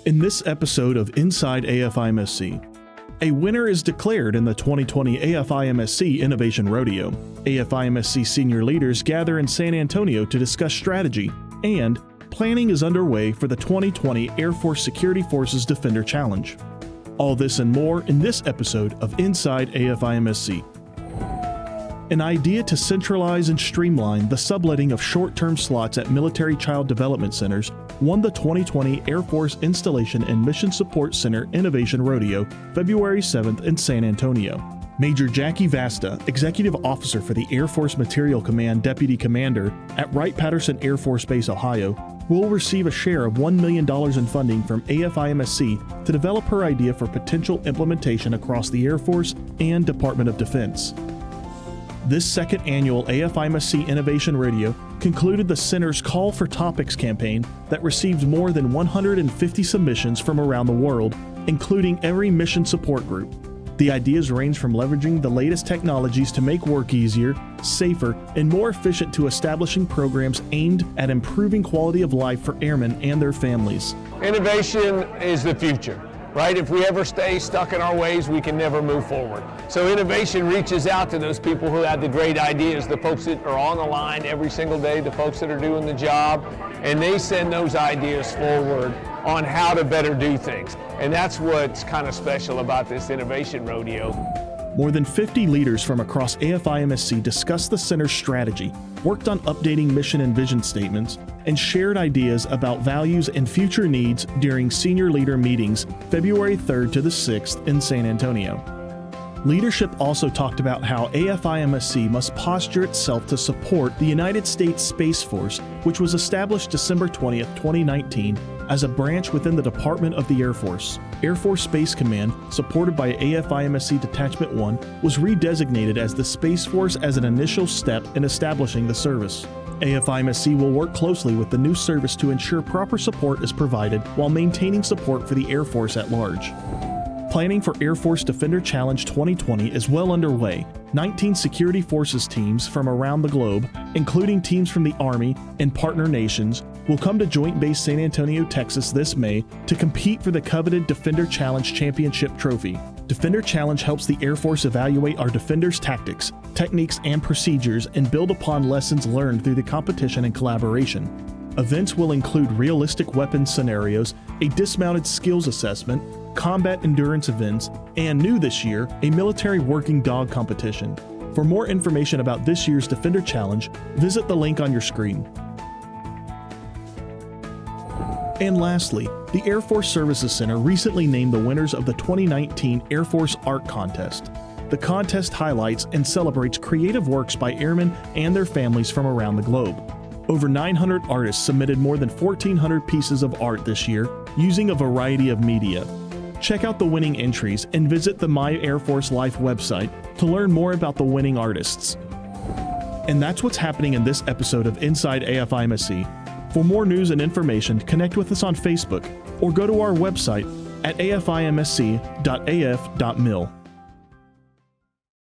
In this episode of Inside AFIMSC, a winner is declared in the 2020 AFIMSC Innovation Rodeo. AFIMSC senior leaders gather in San Antonio to discuss strategy, and planning is underway for the 2020 Air Force Security Forces Defender Challenge. All this and more in this episode of Inside AFIMSC. An idea to centralize and streamline the subletting of short-term slots at military child development centers won the 2020 Air Force Installation and Mission Support Center Innovation Rodeo February 7th in San Antonio. Major Jackie Vasta, Executive Officer for the Air Force Materiel Command Deputy Commander at Wright-Patterson Air Force Base, Ohio, will receive a share of $1 million in funding from AFIMSC to develop her idea for potential implementation across the Air Force and Department of Defense. This second annual AFIMSC Innovation Rodeo concluded the Center's Call for Topics campaign that received more than 150 submissions from around the world, including every mission support group. The ideas range from leveraging the latest technologies to make work easier, safer, and more efficient to establishing programs aimed at improving quality of life for airmen and their families. Innovation is the future. Right? If we ever stay stuck in our ways, we can never move forward. So innovation reaches out to those people who have the great ideas, the folks that are on the line every single day, the folks that are doing the job, and they send those ideas forward on how to better do things. And that's what's kind of special about this Innovation Rodeo. More than 50 leaders from across AFIMSC discussed the center's strategy, worked on updating mission and vision statements, and shared ideas about values and future needs during senior leader meetings February 3rd to the 6th in San Antonio. Leadership also talked about how AFIMSC must posture itself to support the United States Space Force, which was established December 20th, 2019, as a branch within the Department of the Air Force. Air Force Space Command, supported by AFIMSC Detachment 1, was redesignated as the Space Force as an initial step in establishing the service. AFIMSC will work closely with the new service to ensure proper support is provided while maintaining support for the Air Force at large. Planning for Air Force Defender Challenge 2020 is well underway. 19 security forces teams from around the globe, including teams from the Army and partner nations, will come to Joint Base San Antonio, Texas this May to compete for the coveted Defender Challenge Championship Trophy. Defender Challenge helps the Air Force evaluate our defenders' tactics, techniques, and procedures and build upon lessons learned through the competition and collaboration. Events will include realistic weapons scenarios, a dismounted skills assessment, combat endurance events, and new this year, a military working dog competition. For more information about this year's Defender Challenge, visit the link on your screen. And lastly, the Air Force Services Center recently named the winners of the 2019 Air Force Art Contest. The contest highlights and celebrates creative works by airmen and their families from around the globe. Over 900 artists submitted more than 1,400 pieces of art this year using a variety of media. Check out the winning entries and visit the My Air Force Life website to learn more about the winning artists. And that's what's happening in this episode of Inside AFIMSC. For more news and information, connect with us on Facebook or go to our website at afimsc.af.mil.